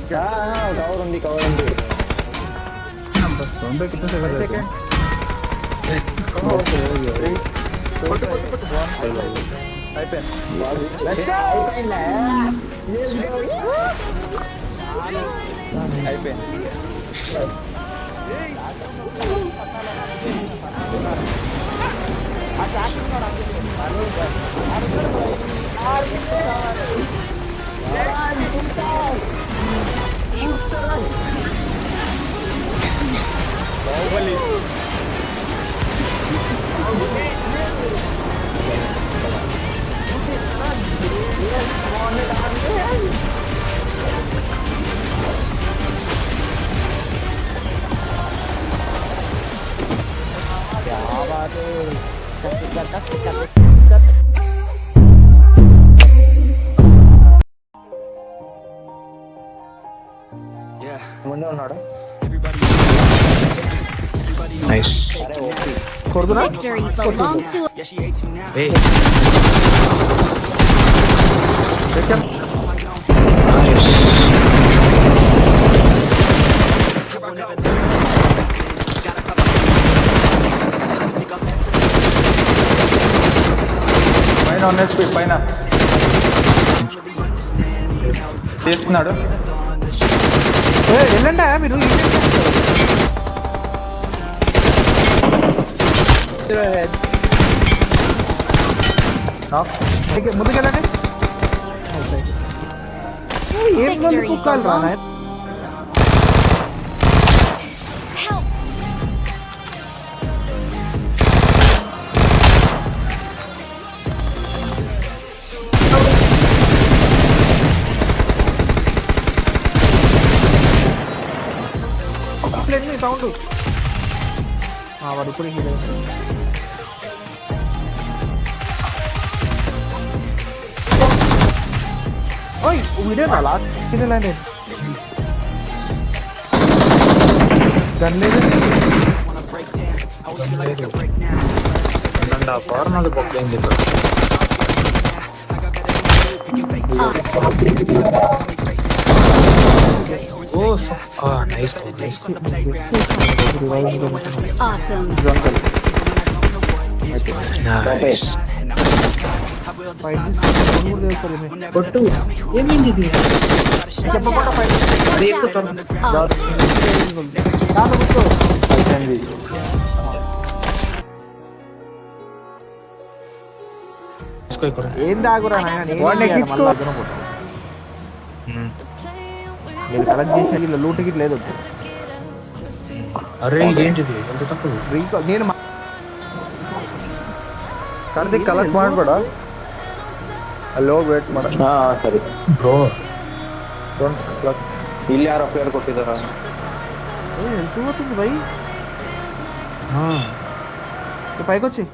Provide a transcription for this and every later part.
Cover ఉంది कितने second ముందే ఉన్నాడు నైస్ కొడుతున్నా పైన ఉన్నది పైన చేస్తున్నాడు వెళ్ళండి మీరు ముందుకెళ్ళండి ఏం కుక్కాలి రా సౌండ్ వాడు ఇప్పుడు ఓయ్ వీడియో నా లాస్ట్ తినలేండి గన్లేదు ఫార్మల్ బొక్కైంది Oh, nice. Awesome. Nice. కొట్టు ఏమైంది ఇది చెప్పకుండా అది ఎక్కుతాను ఏం దాగురా మీరు కలెక్ట్ చేసిన ఇలా లూట్ గిట్ లేదు అరే ఇదేంటిది ఎంత తక్కువ నేను ಕಾರ್ತಿಕ್ ಕಲೆಕ್ಟ್ ಮಾಡ್ಬೇಡ ಅಲ್ಲಿ ಹೋಗಿ ವೇಟ್ ಮಾಡ ಸರಿ ಬ್ರೋ ಡೋಂಟ್ ಕಲೆಕ್ಟ್ ಇಲ್ಲಿ ಯಾರೋ ಪೇರ್ ಕೊಟ್ಟಿದಾರ ఎంత పోతుంది బై పైకి వచ్చి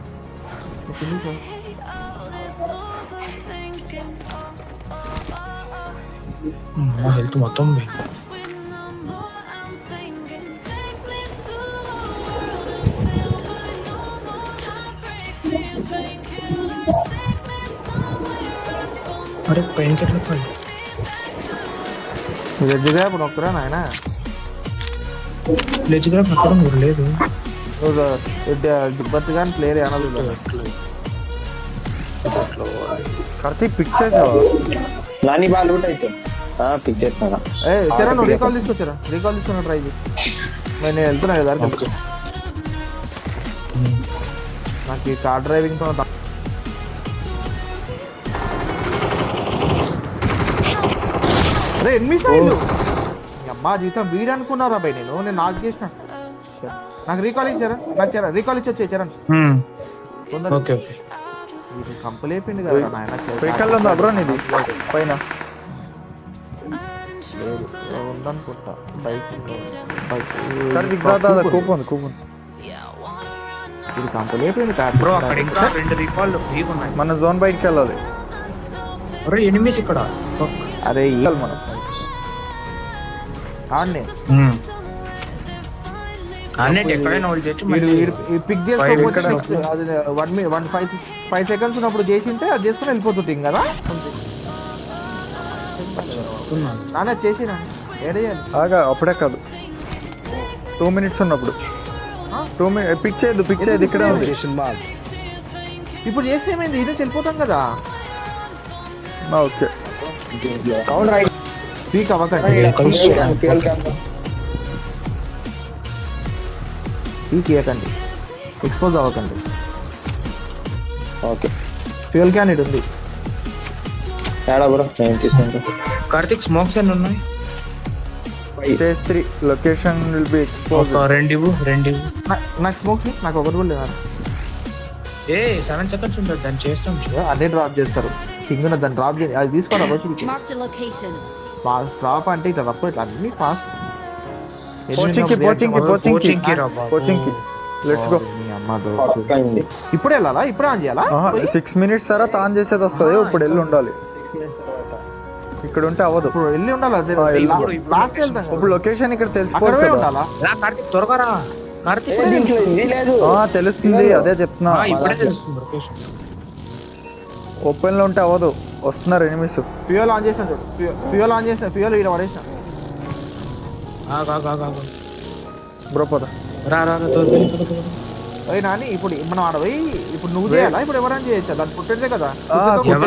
మా హెల్త్ మొత్తం అరే పెయిన్ కిట్ పడి వెజ్గా ఇప్పుడు ఒక్కరా నాయన వెజ్గా పక్కన ఊరు లేదు బతిగాని ప్లేయర్ అనదు కార్తిక్ పిక్ చేసావా నాని బాల్ అవుట్ అయితే పిక్ చేస్తాను చరణ్ నువ్వు రీకాల్ తీసుకొచ్చారా రీకాల్ తీసుకున్నా ట్రై చేసి నేను వెళ్తున్నా కదా నాకు ఈ కార్ డ్రైవింగ్ తో అరే ఎన్ని సార్లు అమ్మా జీవితం వీడు అనుకున్నారా బై నేను నాకు చేసిన నాకు రీకాల్ ఇచ్చారా నాకు రీకాల్ ఇచ్చి వచ్చే చరణ్ ఓకే ఓకే కంపెనీ అయిపోయింది కదా నాయన వెహికల్ ఉందా బ్రో నీది పైన ఉందనుకుంటా బైక్ కార్తిక్ దాదా కూపన్ కూపన్ ఇది కంపెనీ అయిపోయింది బ్రో అక్కడ ఇంకా 2 రీకాల్ ఫ్రీగా ఉన్నాయి మన జోన్ బయటికి వెళ్ళాలి అరే ఎనిమిస్ ఇక్కడ అరే వెళ్ళాలి మనం ఆడనే అన్నట్టు ఎక్కడైనా వాళ్ళు తెచ్చి మళ్ళీ పిక్ చేసుకోవచ్చు అది 5 సెకండ్స్ ఉన్నప్పుడు చేసింటే అది చేసుకుని వెళ్ళిపోతుంది కదా నాన్న చేసినా ఏడేయాలి ఆగా అప్పుడే కాదు 2 minutes ఉన్నప్పుడు 2 minutes పిక్ చేయదు ఇక్కడే ఉంది. ఇప్పుడు చేస్తే ఏమైంది ఇది వెళ్ళిపోతాం కదా ఓకే పీక్ అవ్వకండి పీక్ ఇవ్వకండి ఎక్స్పోజ్ అవ్వకండి ఓకే ఫ్యూయల్ క్యాన్ ఇటు ఉంది ఏడా బ్రో నేను తీసుకుంటా. కార్తిక్ స్మోక్స్ ఎన్ని ఉన్నాయి? Stage 3 location will be expose. ఒక రెండు ఇవ్వు. నాకు స్మోక్ నాకు ఒకటి కూడా లేదు 7 seconds ఉంటుంది దాన్ని చేస్తాం. అన్నీ డ్రాప్ చేస్తారు సింగ్ దాన్ని డ్రాప్ చేసి అది తీసుకోరా Marked a location. Fast drop అంటే ఇట్లా తప్ప ఇట్లా అన్ని ఫాస్ట్ కోచింగ్కి లెట్స్ గో. పక్కండి. ఇప్పుడు వెళ్ళాలా ఇప్పుడు ఆన్ చేయాలా 6 minutes తర్వాత ఆన్ చేసేది వస్తుంది. ఇప్పుడు వెళ్ళి ఉండాలి. ఇక్కడ ఉంటే అవ్వదు. ఇప్పుడు వెళ్ళి ఉండాలి అదే లాస్ట్ వెళ్తాం ఇప్పుడు లొకేషన్ ఇక్కడ తెలిసిపోదు అక్కడే కదా. ఉండాలా కార్తిక్ త్వరగా రా. కార్తిక్ దీంట్లో ఇది లేదు. తెలుస్తుంది అదే చెప్తున్నా. ఇప్పుడే తెలుస్తుంది లొకేషన్. ఓపెన్ లో ఉంటే అవ్వదు. వస్తున్నారు ఎనిమిస్. ఫ్యూయల్ ఆన్ చేసిన చూడు ఫ్యూయల్ ఆన్ చేసిన ఫ్యూయల్ ఇక్కడ పడేసిన బ్రో పద. రా అయ్యి నాని ఇప్పుడు మనం ఆడ పోయి ఇప్పుడు నువ్వు చేయాలా ఇప్పుడు ఎవరైనా చేయొచ్చా దాన్ని పుట్టేదే కదా మీరు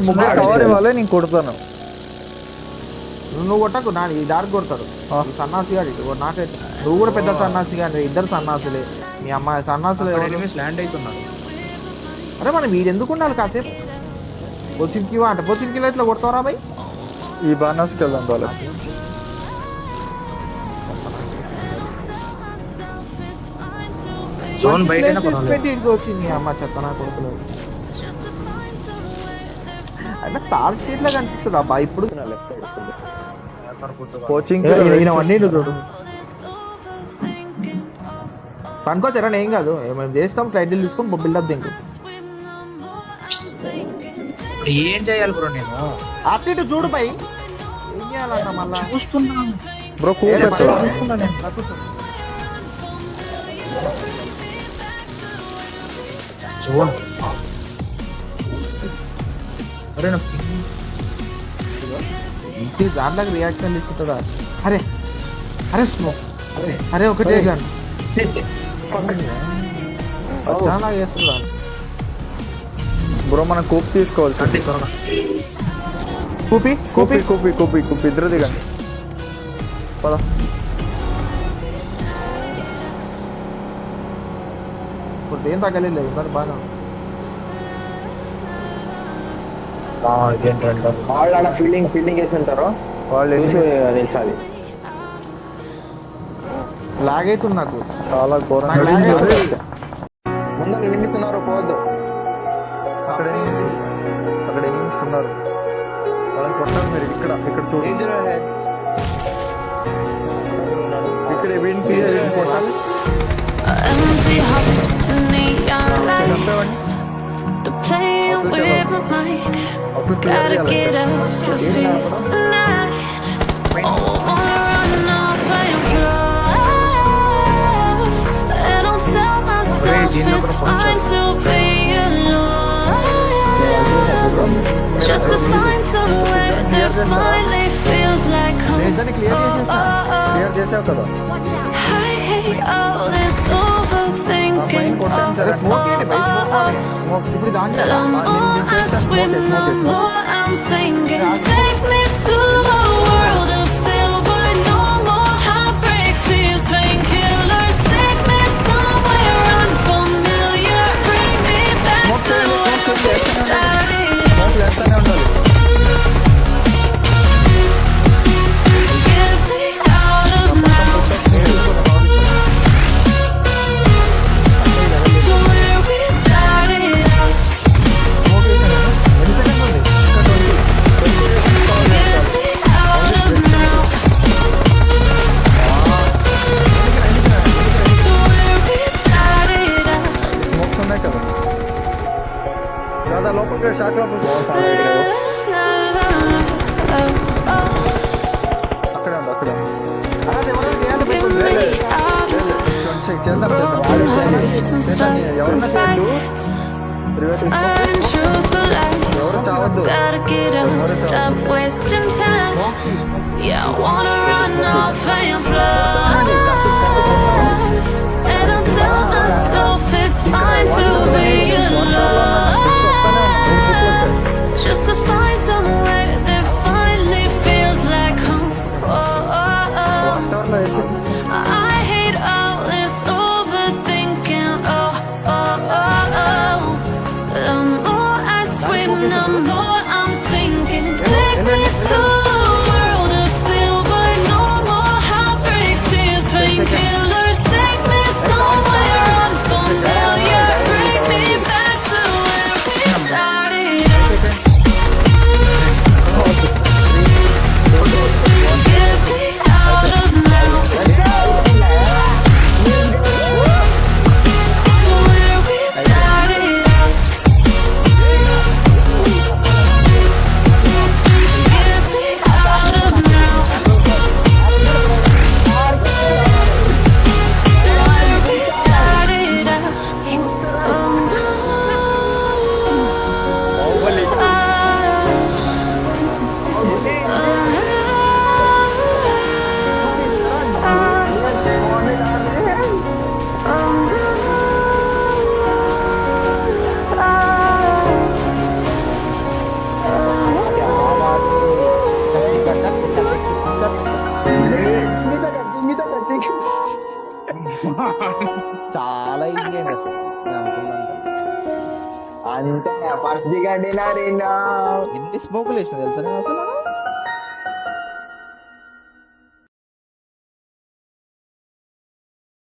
ముగ్గురు కవర్ ఇవ్వాలి నేను కొడతాను. నువ్వు కొట్టకు నాని ఈ దారికి కొడతారు ఈ సన్నాసి గాడి నాకైతే నువ్వు కూడా పెద్ద సన్నాసి కానీ ఇద్దరు సన్నాసులే మీ అమ్మాయి సన్నాసులు ల్యాండ్ అవుతున్నారు. అరే మనం వీడు ఎందుకు ఉండాలి కాసేపు బొచ్చింకి అంటే బొచ్చింకి ఇట్లా కొడతావరా బాయ్ ఈ బాణాస్కి వెళ్దాం వాళ్ళ. జోన్ బయట వచ్చింది అమ్మ చెత్త నా కొడుకులు అయినా తార్ స్ట్రీట్ లా కనిపిస్తుంది అబ్బా ఇప్పుడు కోచింగ్ చూడు పనుకోవచ్చారా ఏం కాదు మేము చేస్తాం టైటిల్ తీసుకొని బిల్డప్ దింకు ఏం చేయాలి బ్రో నేను అటు చూడు పై ఏం చేయాలన్నా మళ్ళా చూస్తున్నాను బ్రో జోన్. అరే నా ఇంటి దాంట్లోకి రియాక్షన్ తీసుకుంటాడా అరే అరే స్మోక్ అరే ఒకటే గన్ చాలా చేస్తున్నా బ్రో మనం కూప్ తీసుకోవాలి. కూపి కూపి ఇద్దరు దిగండి పద. ఇప్పుడు దేని తగ్గలేదు ఇద్దరు బాగా వాళ్ళు ఆడ ఫీల్డింగ్ వేసి ఉంటారు. వాళ్ళు నిలిచాలి. లాగ్ అవుతుంది నాకు చాలా ఘోరంగా. ముందర నిండుతున్నారు పోవద్దు. అక్కడ ఎనిమిస్ ఉన్నారు. వాళ్ళని కొట్టాలి మీరు. ఇక్కడ చూడండి ఇక్కడ వీడికి కొట్టాలి. Empty hearts and neon lights. The playing with my mind. Gotta get out your fears tonight. Oh, wanna run off and fly. And I'll tell myself it's fine to be alone. Just to find somewhere that finally feels like home. Clear చేసావు కదా. I hate all this overthinking. ఇప్పుడు దాని The more I swim, the more I'm sinking. Take me to a world of silver. No more heartbreaks, tears, painkillers. Take me somewhere unfamiliar. Bring me back to where we started. లేస్తూనే ఉండాలి. Get me out of now. To where we started. Get me out of now. To where we started. Smokes ఉన్నాయి కదా. లేదా లోపలికి shock లోపలికి అక్కడే ఉంది. చేద్దాం ఎవరన్నా చేయొచ్చు. Gotta get up, stop wasting time. Yeah, I wanna run going off and fly. And I'm telling myself it's fine to be alone. Just to find somewhere that finally feels like home. I hate all this overthinking. The more I swim, the more I'm sinking. Take me to a world of silver, no more heartbreaks, tears, painkillers. Take me somewhere unfamiliar. Bring me back to where we started. Get me out of now. To where we started. Get me out of now. To where we started. చాలా easy అయింది అసలు నేను అనుకున్నాను అంతే first దిగండి నా ఎన్ని స్మోకులు వేసిన తెలుసా నేను అసలు